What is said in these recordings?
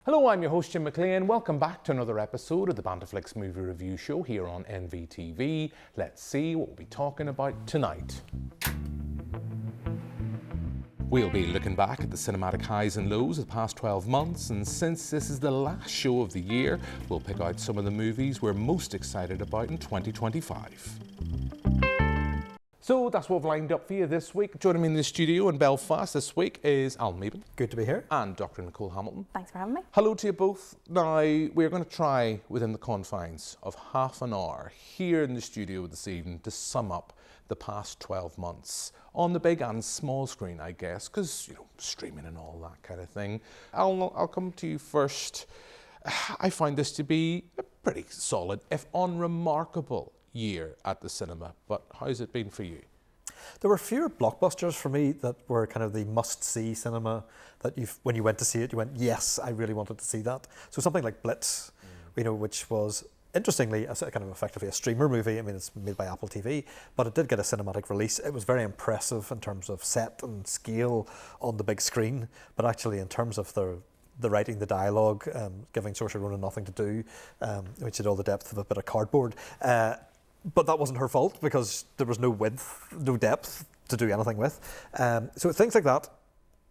Hello, I'm your host Jim McClean. Welcome back to another episode of the Banterflix Movie Review Show here on NVTV. Let's see what we'll be talking about tonight. We'll be looking back at the cinematic highs and lows of the past 12 months, and since this is the last show of the year, we'll pick out some of the movies we're most excited about in 2025. So that's what we've lined up for you this week. Joining me in the studio in Belfast this week is Meban. Good to be here. And Dr. Nicole Hamilton. Thanks for having me. Hello to you both. Now, we're going to try, within the confines of half an hour here in the studio this evening, to sum up the past 12 months on the big and small screen, I guess, because, streaming and all that kind of thing. I'll come to you first. I find this to be a pretty solid, if unremarkable, year at the cinema, but how's it been for you? There were fewer blockbusters for me that were kind of the must-see cinema that when you went to see it, you went, yes, I really wanted to see that. So something like Blitz, which was interestingly a kind of effectively a streamer movie. I mean, it's made by Apple TV, but it did get a cinematic release. It was very impressive in terms of set and scale on the big screen, but actually in terms of the writing, the dialogue, giving Saoirse Ronan nothing to do, which had all the depth of a bit of cardboard. But that wasn't her fault because there was no width, no depth to do anything with. So things like that,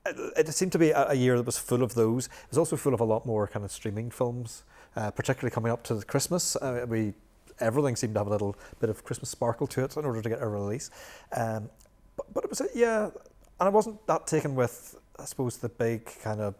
it seemed to be a year that was full of those. It was also full of a lot more kind of streaming films, particularly coming up to Christmas. Everything seemed to have a little bit of Christmas sparkle to it in order to get a release. But it was, and I wasn't that taken with, I suppose, the big kind of,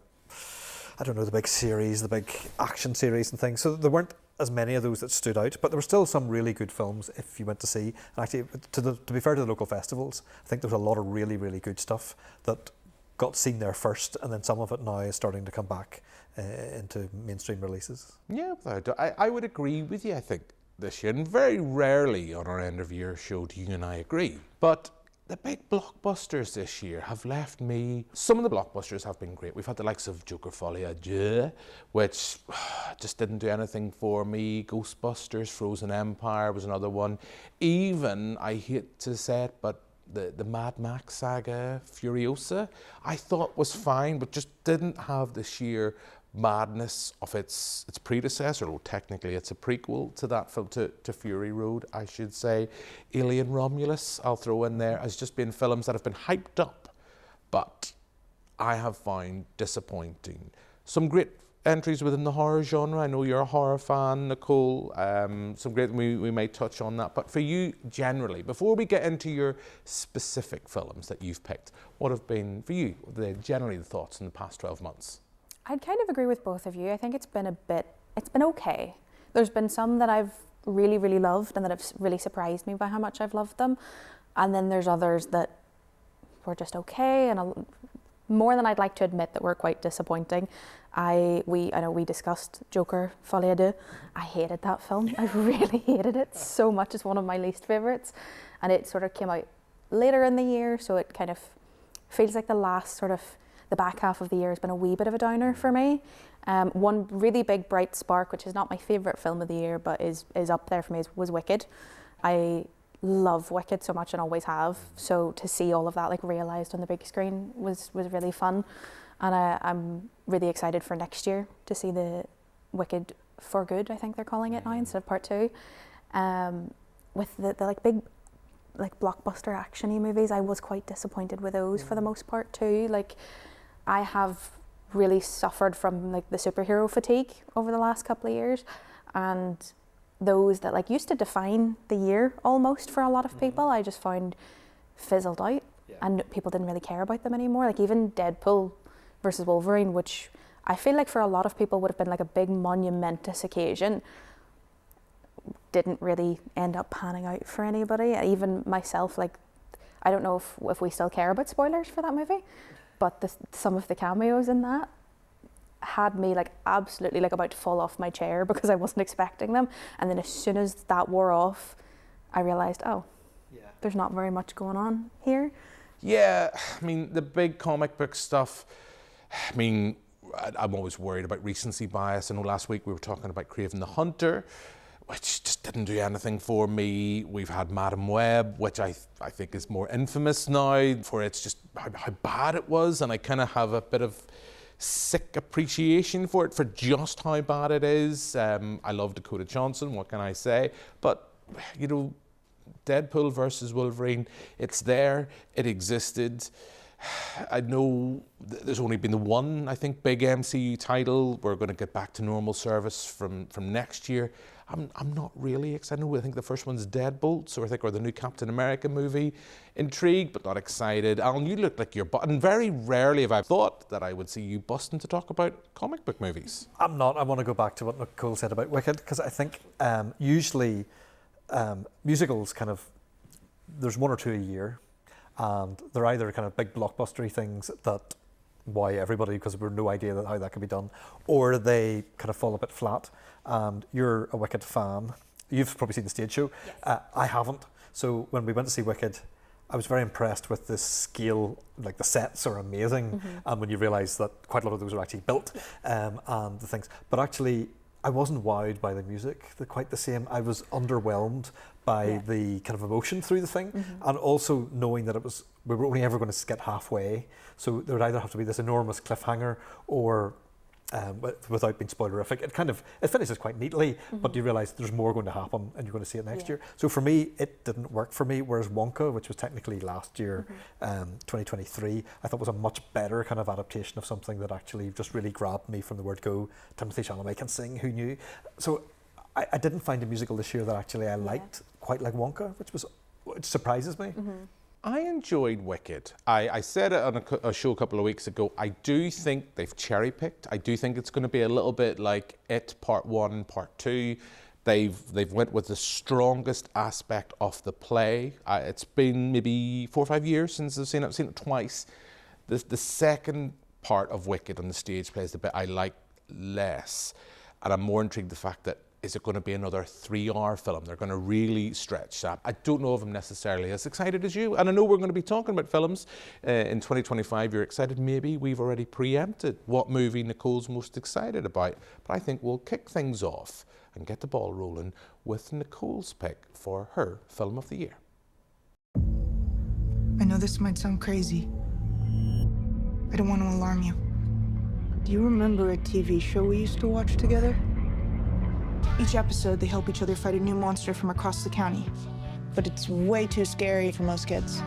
the big series, the big action series and things. So there weren't as many of those that stood out, but there were still some really good films if you went to see. And actually, to be fair to the local festivals, I think there was a lot of really, really good stuff that got seen there first, and then some of it now is starting to come back into mainstream releases. Yeah, I would agree with you, I think, this year, and very rarely on our end of year show do you and I agree. But the big blockbusters this year have left me... Some of the blockbusters have been great. We've had the likes of Joker Folie à Deux, which just didn't do anything for me. Ghostbusters, Frozen Empire was another one. Even, I hate to say it, but the Mad Max saga, Furiosa, I thought was fine, but just didn't have the sheer madness of its predecessor. Well, technically it's a prequel to that film, to Fury Road, I should say. Alien Romulus, I'll throw in there, has just been films that have been hyped up, but I have found disappointing. Some great entries within the horror genre. I know you're a horror fan, Nicole. Some great, we may touch on that. But for you, generally, before we get into your specific films that you've picked, what have been, for you, generally the thoughts in the past 12 months? I'd kind of agree with both of you. I think it's been okay. There's been some that I've really, really loved and that have really surprised me by how much I've loved them. And then there's others that were just okay and more than I'd like to admit that were quite disappointing. I know we discussed Joker Folie à Deux. I hated that film. I really hated it so much. It's one of my least favourites. And it sort of came out later in the year, so it kind of feels like the back half of the year has been a wee bit of a downer for me. One really big bright spark, which is not my favourite film of the year, but is up there for me, was Wicked. I love Wicked so much and always have. So to see all of that realised on the big screen was really fun. And I'm really excited for next year to see the Wicked for Good, I think they're calling it now, instead of part 2. With the big blockbuster action-y movies, I was quite disappointed with those for the most part too. I have really suffered from the superhero fatigue over the last couple of years, and those that used to define the year almost for a lot of people, I just found fizzled out, and people didn't really care about them anymore. Even Deadpool versus Wolverine, which I feel for a lot of people would have been a big monumentous occasion, didn't really end up panning out for anybody. Even myself, I don't know if we still care about spoilers for that movie, but some of the cameos in that had me absolutely about to fall off my chair because I wasn't expecting them. And then as soon as that wore off, I realised, there's not very much going on here. Yeah, I mean, the big comic book stuff, I mean, I'm always worried about recency bias. I know last week we were talking about Kraven the Hunter, which just didn't do anything for me. We've had Madam Web, which I think is more infamous now for its just how bad it was, and I kind of have a bit of sick appreciation for it, for just how bad it is. I love Dakota Johnson, what can I say? But, you know, Deadpool versus Wolverine, it's there, it existed. I know there's only been the one, I think, big MCU title. We're going to get back to normal service from next year. I'm not really excited. I think the first one's Deadbolt, or the new Captain America movie. Intrigued, but not excited. Alan, you look like you're and very rarely have I thought that I would see you busting to talk about comic book movies. I'm not. I want to go back to what Nicole said about Wicked, because I think usually musicals kind of, there's one or two a year, and they're either kind of big blockbustery things that why everybody, because we've no idea how that could be done, or they kind of fall a bit flat. And you're a Wicked fan. You've probably seen the stage show. Yes. I haven't. So when we went to see Wicked, I was very impressed with the scale. Like, the sets are amazing, and when you realise that quite a lot of those are actually built, and the things. But actually, I wasn't wowed by the music. They're quite the same. I was underwhelmed by the kind of emotion through the thing, and also knowing that we were only ever going to get halfway. So there would either have to be this enormous cliffhanger, or without being spoilerific, it finishes quite neatly, but you realise there's more going to happen, and you're going to see it next year. So for me, it didn't work for me. Whereas Wonka, which was technically last year, 2023, I thought was a much better kind of adaptation of something that actually just really grabbed me from the word go. Timothée Chalamet can sing, who knew? So I didn't find a musical this year that actually I liked quite like Wonka, which surprises me. I enjoyed Wicked. I said it on a show a couple of weeks ago. I do think they've cherry-picked. I do think it's going to be a little bit like It Part 1, Part 2. They've went with the strongest aspect of the play. It's been maybe 4 or 5 years since I've seen it. I've seen it twice. The second part of Wicked on the stage play is the bit I like less. And I'm more intrigued the fact that, is it going to be another 3-hour film? They're going to really stretch that. I don't know if I'm necessarily as excited as you. And I know we're going to be talking about films in 2025. You're excited. Maybe we've already preempted what movie Nicole's most excited about. But I think we'll kick things off and get the ball rolling with Nicole's pick for her film of the year. I know this might sound crazy. I don't want to alarm you. Do you remember a TV show we used to watch together? Each episode, they help each other fight a new monster from across the county. But it's way too scary for most kids.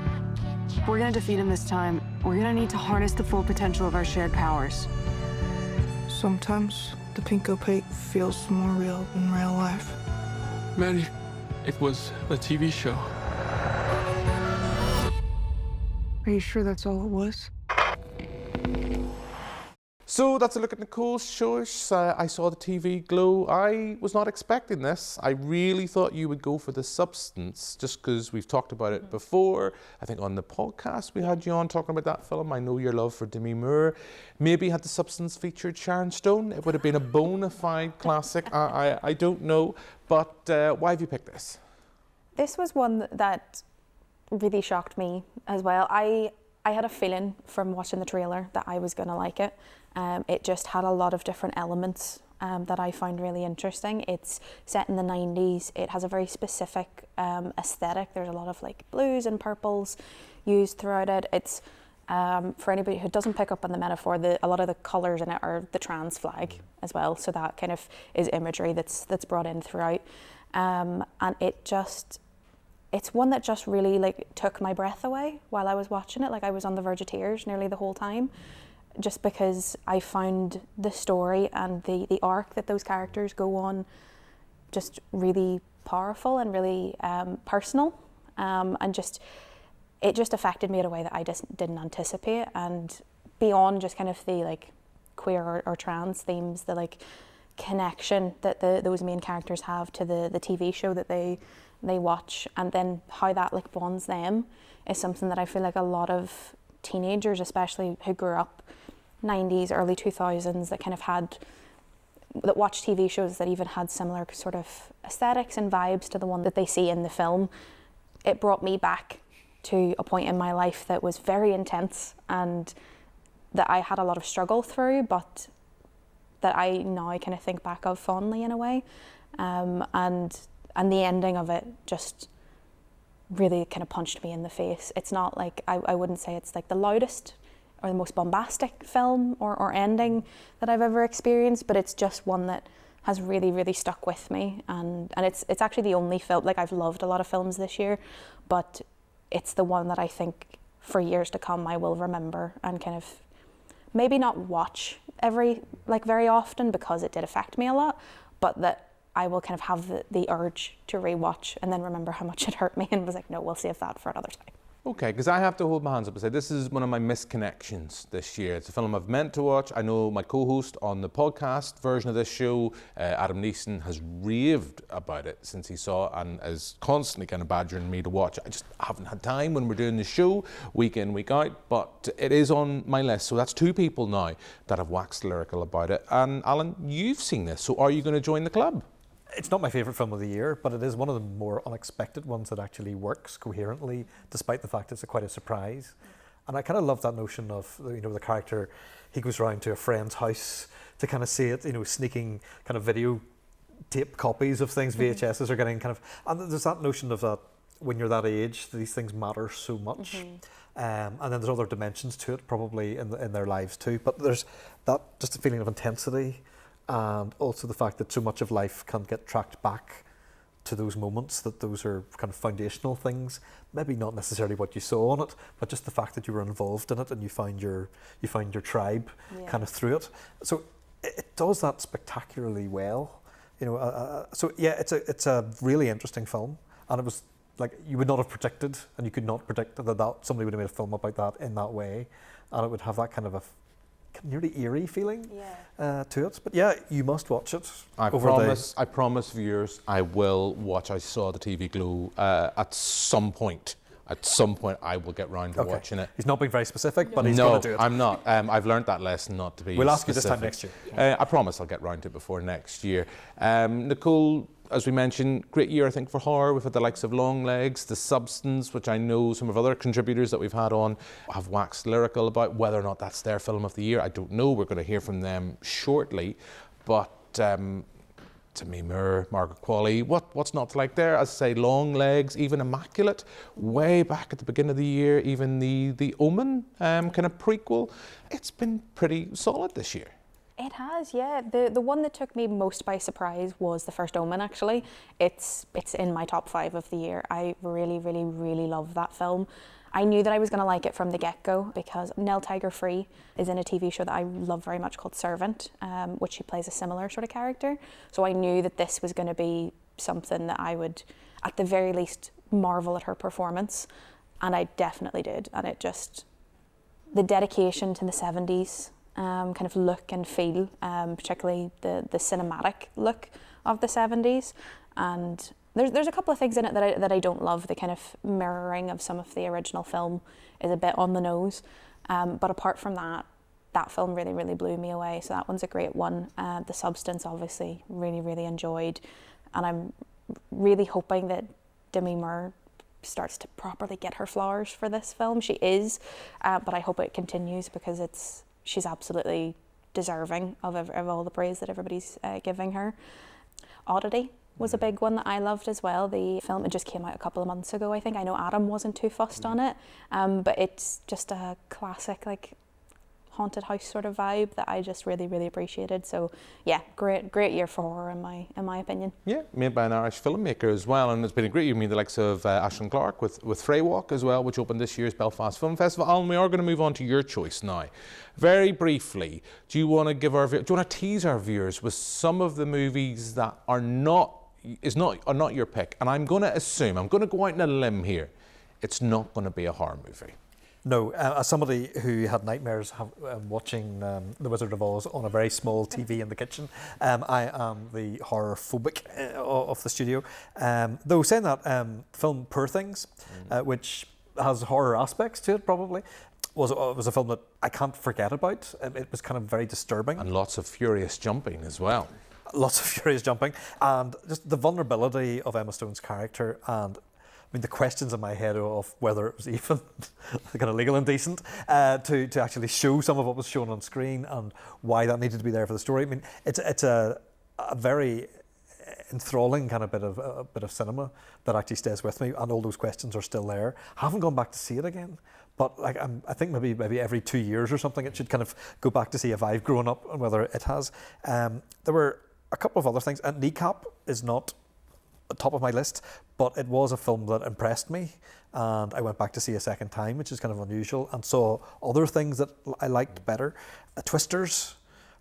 If we're gonna defeat him this time, we're gonna need to harness the full potential of our shared powers. Sometimes the pink opaque feels more real than real life. Maddie, it was a TV show. Are you sure that's all it was? So that's a look at Nicole's choice. I saw the TV glow. I was not expecting this. I really thought you would go for the substance, just because we've talked about it before. I think on the podcast we had you on talking about that film. I know your love for Demi Moore. Maybe had the substance featured Sharon Stone, it would have been a bona fide classic. I don't know. But why have you picked this? This was one that really shocked me as well. I had a feeling from watching the trailer that I was going to like it. It just had a lot of different elements that I found really interesting. It's set in the 90s. It has a very specific aesthetic. There's a lot of like blues and purples used throughout it. It's for anybody who doesn't pick up on the metaphor, a lot of the colours in it are the trans flag as well. So that kind of is imagery that's brought in throughout. And it's one that just really like took my breath away while I was watching it. Like I was on the verge of tears nearly the whole time, just because I found the story and the arc that those characters go on just really powerful and really personal, and it just affected me in a way that I just didn't anticipate. And beyond just kind of the like queer or trans themes, the like connection that those main characters have to the TV show that they watch, and then how that like bonds them, is something that I feel like a lot of teenagers, especially who grew up 90s, early 2000s, that watched TV shows that even had similar sort of aesthetics and vibes to the one that they see in the film. It brought me back to a point in my life that was very intense and that I had a lot of struggle through, but that I now kind of think back of fondly in a way. And the ending of it just really kind of punched me in the face. It's not like, I wouldn't say it's like the loudest or the most bombastic film or ending that I've ever experienced, but it's just one that has really, really stuck with me. And it's actually the only film, like I've loved a lot of films this year, but it's the one that I think for years to come I will remember and kind of maybe not watch very often because it did affect me a lot, but that I will kind of have the urge to rewatch and then remember how much it hurt me and was like, no, we'll save that for another time. Okay, because I have to hold my hands up and say this is one of my missed connections this year. It's a film I've meant to watch. I know my co-host on the podcast version of this show, Adam Neeson, has raved about it since he saw it and is constantly kind of badgering me to watch it. I just haven't had time when we're doing the show week in, week out, but it is on my list. So that's 2 people now that have waxed lyrical about it. And Alan, you've seen this, so are you going to join the club? It's not my favourite film of the year, but it is one of the more unexpected ones that actually works coherently, despite the fact it's quite a surprise. And I kind of love that notion of, the character, he goes round to a friend's house to kind of see it, sneaking kind of video tape copies of things, VHSs are getting kind of, and there's that notion of that when you're that age, these things matter so much. And then there's other dimensions to it, probably in their lives too. But there's that just a feeling of intensity. And also the fact that so much of life can get tracked back to those moments, that those are kind of foundational things, maybe not necessarily what you saw on it, but just the fact that you were involved in it and you find your tribe kind of through it. So it does that spectacularly well. It's a really interesting film, and it was like you would not have predicted, and you could not predict that somebody would have made a film about that in that way, and it would have that kind of a nearly eerie feeling to it. But yeah, you must watch it. I promise viewers, I will watch. I saw the TV Glow at some point. At some point, I will get round to watching it. He's not being very specific, but he's going to do it. No, I'm not. I've learned that lesson not to be We'll ask specific. you this time next year. I promise I'll get round to it before next year. Nicole, as we mentioned, great year, I think, for horror. We've had the likes of Longlegs, The Substance, which I know some of other contributors that we've had on have waxed lyrical about. Whether or not that's their film of the year, I don't know. We're going to hear from them shortly. But Demi Moore, Margaret Qualley, what's not to like there? As I say, Longlegs, even Immaculate, way back at the beginning of the year, even the Omen kind of prequel. It's been pretty solid this year. It has, yeah. The one that took me most by surprise was the first Omen, actually. It's in my top 5 of the year. I really, really, really love that film. I knew that I was going to like it from the get-go because Nell Tiger-Free is in a TV show that I love very much called Servant, which she plays a similar sort of character. So I knew that this was going to be something that I would, at the very least, marvel at her performance. And I definitely did. And it just, the dedication to the 70s, kind of look and feel, particularly the cinematic look of the 70s. And there's a couple of things in it that I don't love. The kind of mirroring of some of the original film is a bit on the nose. But apart from that film really, really blew me away. So that one's a great one. The Substance, obviously, really, really enjoyed. And I'm really hoping that Demi Moore starts to properly get her flowers for this film. She is, but I hope it continues because she's absolutely deserving of all the praise that everybody's giving her. Oddity was a big one that I loved as well. The film, it just came out a couple of months ago, I think. I know Adam wasn't too fussed on it, but it's just a classic, like, haunted house sort of vibe that I just really, really appreciated. So yeah, great year for horror in my opinion. Yeah, made by an Irish filmmaker as well, and it's been a great year. I mean, the likes of Aisling Clark with Frey Walk as well, which opened this year's Belfast Film Festival. Alan, we are going to move on to your choice now. Very briefly, do you want to tease our viewers with some of the movies that are not your pick? And I'm going to go out on a limb here. It's not going to be a horror movie. No, as somebody who had nightmares watching The Wizard of Oz on a very small TV in the kitchen, I am the horror phobic of the studio. Though saying that, film Poor Things, which has horror aspects to it probably, was a film that I can't forget about. It was kind of very disturbing. And lots of furious jumping as well. Lots of furious jumping. And just the vulnerability of Emma Stone's character, and I mean, the questions in my head of whether it was even kind of legal and decent to actually show some of what was shown on screen and why that needed to be there for the story. I mean, it's a very enthralling kind of bit of cinema that actually stays with me, and all those questions are still there. I haven't gone back to see it again, but like I think maybe every 2 years or something, it should kind of go back to see if I've grown up and whether it has. There were a couple of other things. Kneecap is not at the top of my list, but it was a film that impressed me, and I went back to see a second time, which is kind of unusual, and saw other things that I liked better. Twisters.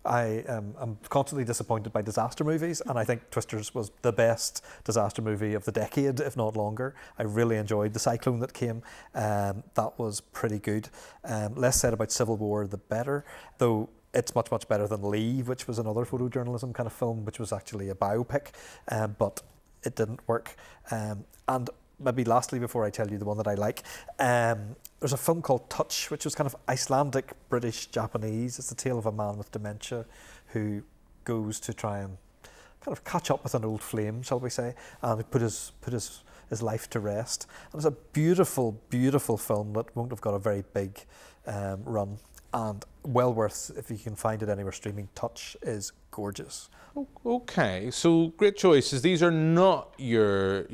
I'm constantly disappointed by disaster movies, and I think Twisters was the best disaster movie of the decade, if not longer. I really enjoyed the cyclone that came. That was pretty good. Less said about Civil War, the better, though it's much, much better than Leave, which was another photojournalism kind of film, which was actually a biopic, but it didn't work. And maybe lastly, before I tell you the one that I like, there's a film called Touch, which was kind of Icelandic, British, Japanese. It's the tale of a man with dementia who goes to try and kind of catch up with an old flame, shall we say, and put his life to rest. And it's a beautiful, beautiful film that won't have got a very big run, and well worth, if you can find it anywhere streaming. Touch is gorgeous. Okay, so great choices. These are not your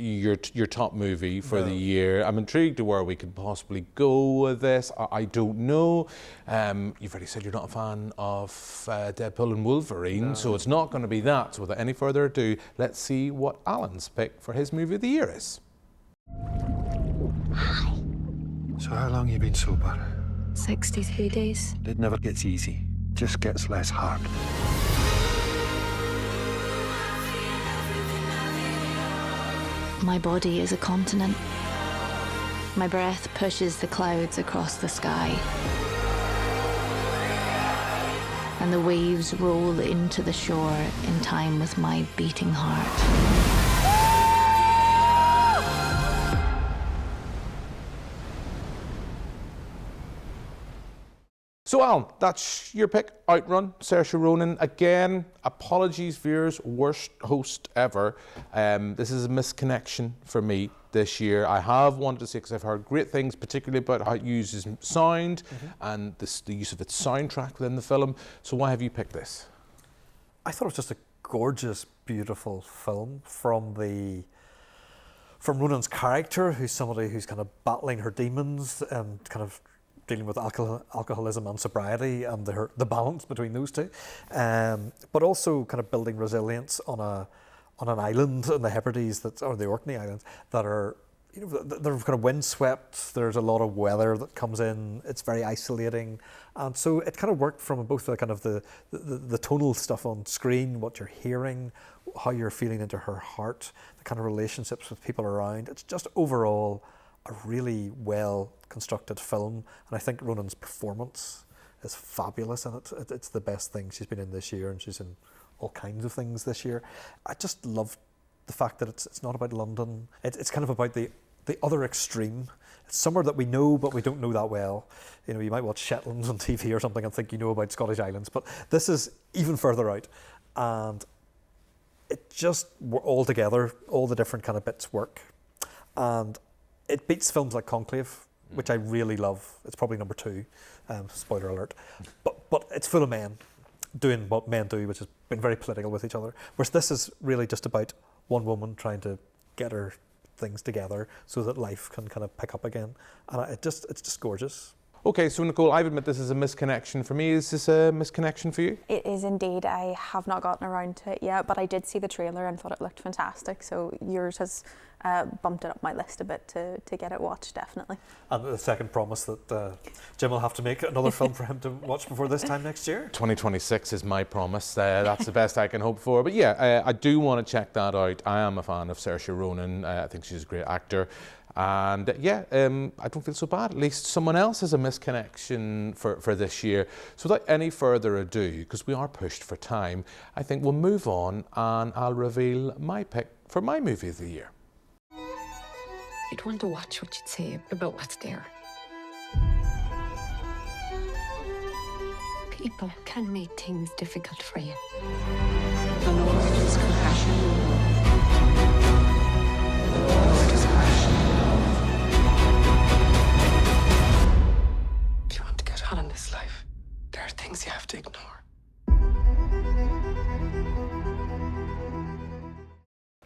top movie for the year. I'm intrigued to where we could possibly go with this. I don't know. You've already said you're not a fan of Deadpool and Wolverine, so it's not going to be that. So without any further ado, let's see what Alan's pick for his movie of the year is. So how long you been sober? 63 days. It never gets easy, just gets less hard. My body is a continent. My breath pushes the clouds across the sky. And the waves roll into the shore in time with my beating heart. So Alan, that's your pick, Outrun, Saoirse Ronan. Again, apologies viewers, worst host ever. This is a misconnection for me this year. I have wanted to say, because I've heard great things, particularly about how it uses sound and the use of its soundtrack within the film. So why have you picked this? I thought it was just a gorgeous, beautiful film from Ronan's character, who's somebody who's kind of battling her demons and kind of dealing with alcoholism and sobriety and the balance between those two, but also kind of building resilience on an island in the Hebrides, or the Orkney Islands, that are, you know, they're kind of windswept. There's a lot of weather that comes in. It's very isolating, and so it kind of worked from both the kind of the tonal stuff on screen, what you're hearing, how you're feeling into her heart, the kind of relationships with people around. It's just overall a really well constructed film, and I think Ronan's performance is fabulous in it. It's the best thing she's been in this year, and she's in all kinds of things this year. I just love the fact that it's not about London. It's kind of about the other extreme. It's somewhere that we know, but we don't know that well. You know, you might watch Shetland on TV or something and think you know about Scottish Islands, but this is even further out, and it just all together, all the different kind of bits work, and it beats films like Conclave, which I really love. It's probably number 2, spoiler alert. But it's full of men doing what men do, which has been very political with each other. Whereas this is really just about one woman trying to get her things together so that life can kind of pick up again. And it's just gorgeous. Okay, so Nicole, I admit this is a misconnection for me. Is this a misconnection for you? It is indeed. I have not gotten around to it yet, but I did see the trailer and thought it looked fantastic. So yours has bumped it up my list a bit to get it watched, definitely. And the second promise that Jim will have to make another film for him to watch before this time next year. 2026 is my promise. That's the best I can hope for. But yeah, I do want to check that out. I am a fan of Saoirse Ronan. I think she's a great actor. And yeah, I don't feel so bad. At least someone else has a misconnection for this year. So without any further ado, because we are pushed for time, I think we'll move on and I'll reveal my pick for my movie of the year. You'd want to watch what you'd say about what's there. People can make things difficult for you. The Lord is compassion. If you want to get on in this life, there are things you have to ignore.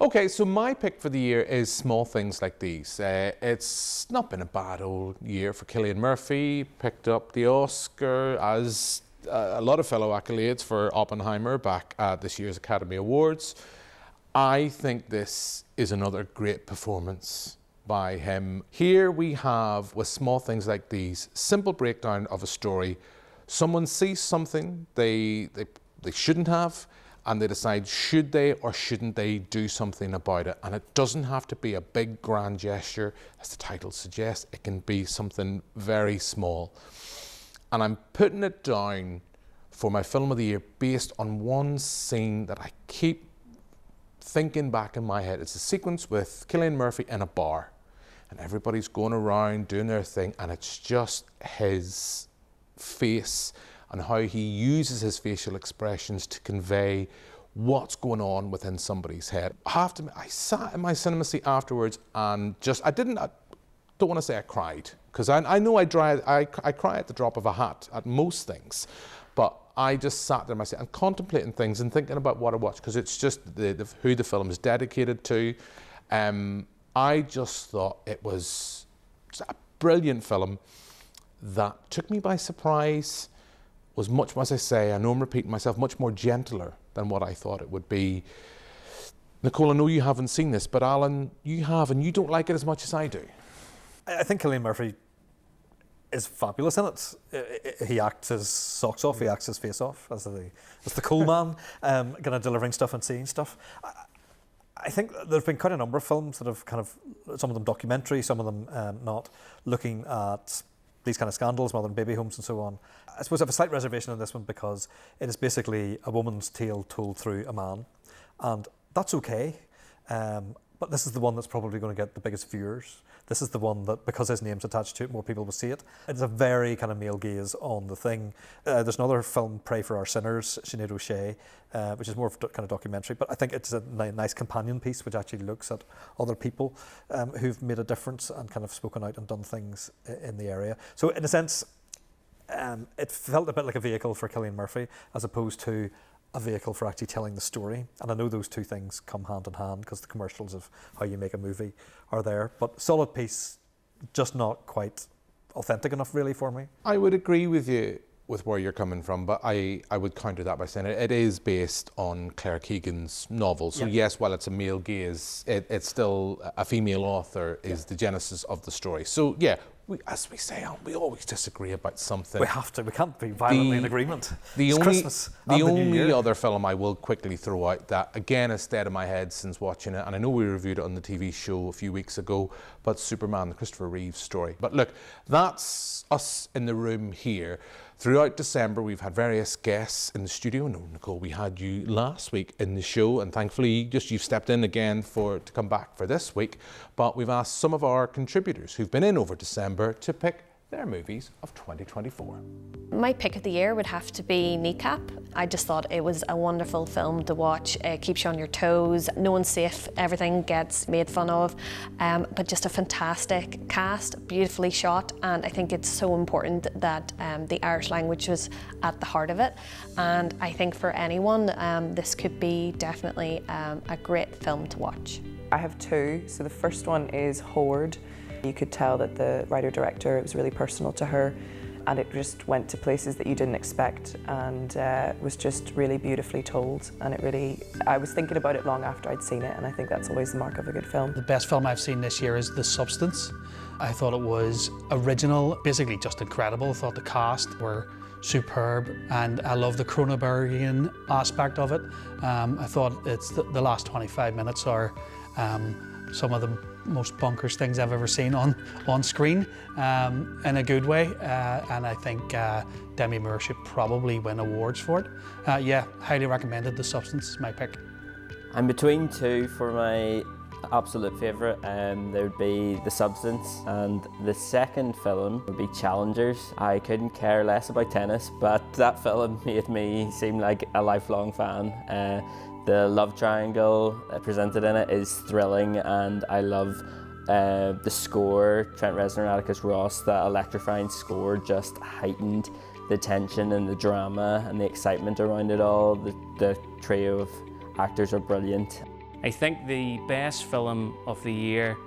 Okay, so my pick for the year is Small Things Like These. It's not been a bad old year for Cillian Murphy. Picked up the Oscar, as a lot of fellow accolades for Oppenheimer back at this year's Academy Awards. I think this is another great performance by him. Here we have, with Small Things Like These, simple breakdown of a story. Someone sees something they shouldn't have, and they decide should they or shouldn't they do something about it. And it doesn't have to be a big grand gesture, as the title suggests. It can be something very small. And I'm putting it down for my film of the year based on one scene that I keep thinking back in my head. It's a sequence with Cillian Murphy in a bar, and everybody's going around doing their thing, and it's just his face and how he uses his facial expressions to convey what's going on within somebody's head. I have to admit, I sat in my cinema seat afterwards and I don't want to say I cried, because I know I cry at the drop of a hat at most things, but I just sat there in my seat and contemplating things and thinking about what I watched, because it's just who the film is dedicated to. I just thought it was a brilliant film that took me by surprise, was much, as I say, I know I'm repeating myself, much more gentler than what I thought it would be. Nicole, I know you haven't seen this, but Alan, you have, and you don't like it as much as I do. I think Cillian Murphy is fabulous in it. He acts his socks off, he acts his face off as the cool man, kind of delivering stuff and seeing stuff. I think there have been quite a number of films that have kind of, some of them documentary, some of them not, looking at these kind of scandals, modern baby homes and so on. I suppose I have a slight reservation on this one because it is basically a woman's tale told through a man, and that's okay. But this is the one that's probably going to get the biggest viewers. This is the one that, because his name's attached to it, more people will see it. It's a very kind of male gaze on the thing. There's another film, Pray for Our Sinners, Sinead O'Shea, which is more of a kind of documentary, but I think it's a nice companion piece which actually looks at other people who've made a difference and kind of spoken out and done things in the area. So in a sense, it felt a bit like a vehicle for Cillian Murphy as opposed to a vehicle for actually telling the story. And I know those two things come hand in hand because the commercials of how you make a movie are there. But solid piece, just not quite authentic enough really for me. I would agree with you with where you're coming from, but I would counter that by saying it is based on Claire Keegan's novel. So yes, while it's a male gaze, it's still a female author is the genesis of the story. So yeah, as we say, we always disagree about something. We have to. We can't be violently in agreement. It's Christmas. The only other film I will quickly throw out that, again, has stayed in my head since watching it, and I know we reviewed it on the TV show a few weeks ago, but Superman, the Christopher Reeve story. But look, that's us in the room here. Throughout December, we've had various guests in the studio. No, Nicole, we had you last week in the show, and thankfully, you've stepped in again to come back for this week. But we've asked some of our contributors who've been in over December to pick their movies of 2024. My pick of the year would have to be Kneecap. I just thought it was a wonderful film to watch. It keeps you on your toes, no one's safe, everything gets made fun of, but just a fantastic cast, beautifully shot, and I think it's so important that the Irish language was at the heart of it. And I think for anyone, this could be definitely a great film to watch. I have two. So the first one is Hoard. You could tell that the writer-director, it was really personal to her, and it just went to places that you didn't expect, and was just really beautifully told. And I was thinking about it long after I'd seen it, and I think that's always the mark of a good film. The best film I've seen this year is The Substance. I thought it was original, basically just incredible. I thought the cast were superb, and I love the Cronenbergian aspect of it. I thought it's the last 25 minutes are some of the most bonkers things I've ever seen on screen, in a good way, and I think Demi Moore should probably win awards for it. Yeah, highly recommended. The Substance is my pick. I'm between two for my absolute favourite. There would be The Substance, and the second film would be Challengers. I couldn't care less about tennis, but that film made me seem like a lifelong fan. The love triangle presented in it is thrilling, and I love the score. Trent Reznor, Atticus Ross, that electrifying score just heightened the tension and the drama and the excitement around it all. The trio of actors are brilliant. I think the best film of the year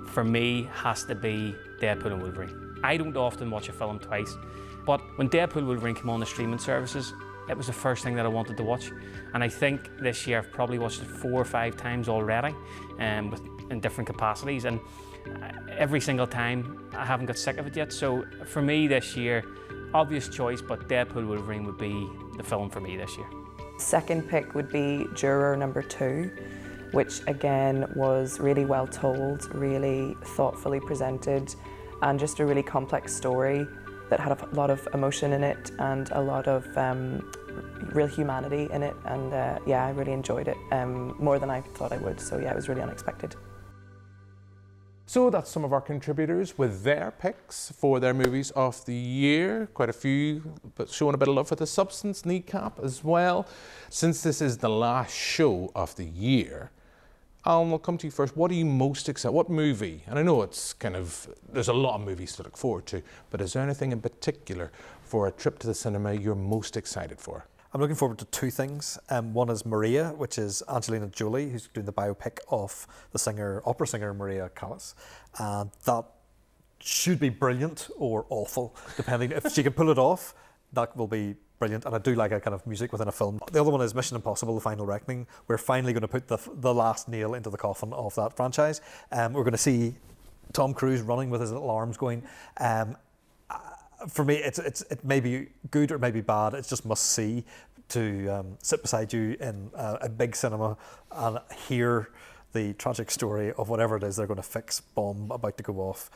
for me has to be Deadpool and Wolverine. I don't often watch a film twice, but when Deadpool and Wolverine came on the streaming services, it was the first thing that I wanted to watch. And I think this year I've probably watched it 4 or 5 times already, in different capacities. And every single time I haven't got sick of it yet. So for me this year, obvious choice, but Deadpool Wolverine would be the film for me this year. Second pick would be Juror number 2, which again was really well told, really thoughtfully presented, and just a really complex story that had a lot of emotion in it and a lot of real humanity in it. And yeah, I really enjoyed it more than I thought I would. So yeah, it was really unexpected. So that's some of our contributors with their picks for their movies of the year. Quite a few, but showing a bit of love for The Substance, Kneecap as well. Since this is the last show of the year, Alan, I'll come to you first. What are you most excited? What movie? And I know it's kind of, there's a lot of movies to look forward to, but is there anything in particular for a trip to the cinema you're most excited for? I'm looking forward to 2 things. One is Maria, which is Angelina Jolie, who's doing the biopic of the opera singer Maria Callas. And that should be brilliant or awful, depending. If she can pull it off, that will be brilliant. And I do like a kind of music within a film. The other one is Mission Impossible: The Final Reckoning. We're finally going to put the last nail into the coffin of that franchise. We're going to see Tom Cruise running with his little arms going. For me, it may be good or it may be bad. It's just must see to sit beside you in a big cinema and hear the tragic story of whatever it is they're going to fix, bomb about to go off.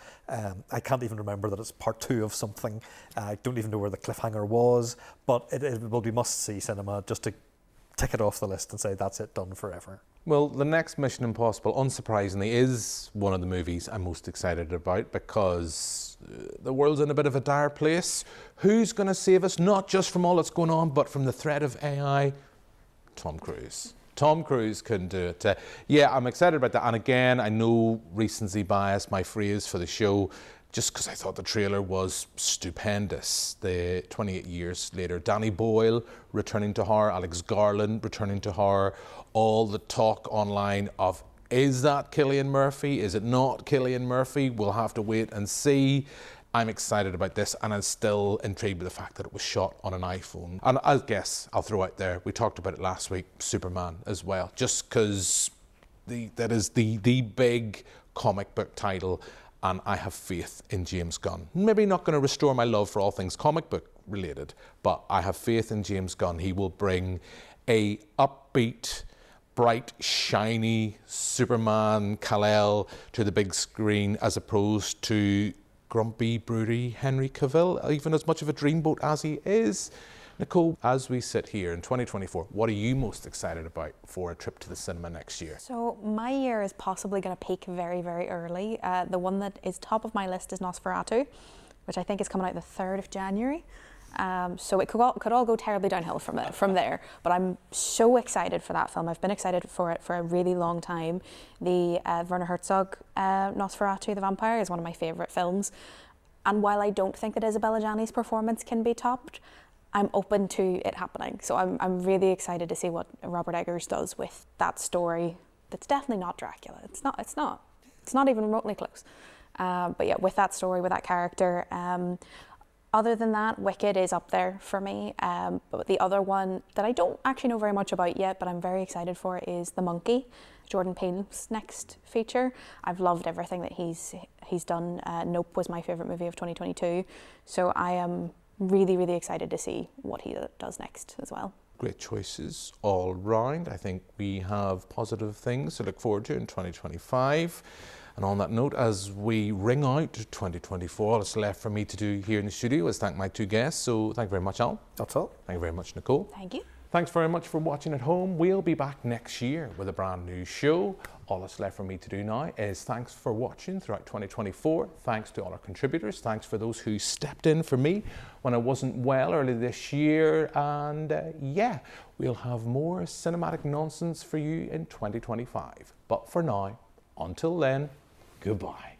I can't even remember that it's part 2 of something. I don't even know where the cliffhanger was, but it will be must-see cinema just to tick it off the list and say that's it, done forever. Well, the next Mission Impossible, unsurprisingly, is one of the movies I'm most excited about because the world's in a bit of a dire place. Who's going to save us, not just from all that's going on, but from the threat of AI? Tom Cruise. Tom Cruise can do it. Yeah, I'm excited about that. And again, I know recency bias, my phrase for the show, just because I thought the trailer was stupendous. The 28 years later, Danny Boyle returning to horror, Alex Garland returning to horror, all the talk online of, is that Cillian Murphy? Is it not Cillian Murphy? We'll have to wait and see. I'm excited about this, and I'm still intrigued with the fact that it was shot on an iPhone. And I guess I'll throw out there, we talked about it last week, Superman as well, just because that is the big comic book title, and I have faith in James Gunn. Maybe not going to restore my love for all things comic book related, but I have faith in James Gunn. He will bring a upbeat, bright, shiny Superman Kal-El to the big screen as opposed to grumpy, broody Henry Cavill, even as much of a dreamboat as he is. Nicole, as we sit here in 2024, what are you most excited about for a trip to the cinema next year? So my year is possibly going to peak very, very early. The one that is top of my list is Nosferatu, which I think is coming out the 3rd of January. So it could all go terribly downhill from there. But I'm so excited for that film. I've been excited for it for a really long time. The Werner Herzog Nosferatu, the Vampire, is one of my favourite films. And while I don't think that Isabella Gianni's performance can be topped, I'm open to it happening. So I'm really excited to see what Robert Eggers does with that story. That's definitely not Dracula. It's not even remotely close. But yeah, with that story, with that character. Other than that, Wicked is up there for me. But the other one that I don't actually know very much about yet, but I'm very excited for, is The Monkey, Jordan Peele's next feature. I've loved everything that he's done. Nope was my favourite movie of 2022. So I am really, really excited to see what he does next as well. Great choices all round. I think we have positive things to look forward to in 2025. And on that note, as we ring out 2024, all that's left for me to do here in the studio is thank my 2 guests. So thank you very much, Al. That's all. Thank you very much, Nicole. Thank you. Thanks very much for watching at home. We'll be back next year with a brand new show. All that's left for me to do now is thanks for watching throughout 2024. Thanks to all our contributors. Thanks for those who stepped in for me when I wasn't well early this year. And yeah, we'll have more cinematic nonsense for you in 2025. But for now, until then, goodbye.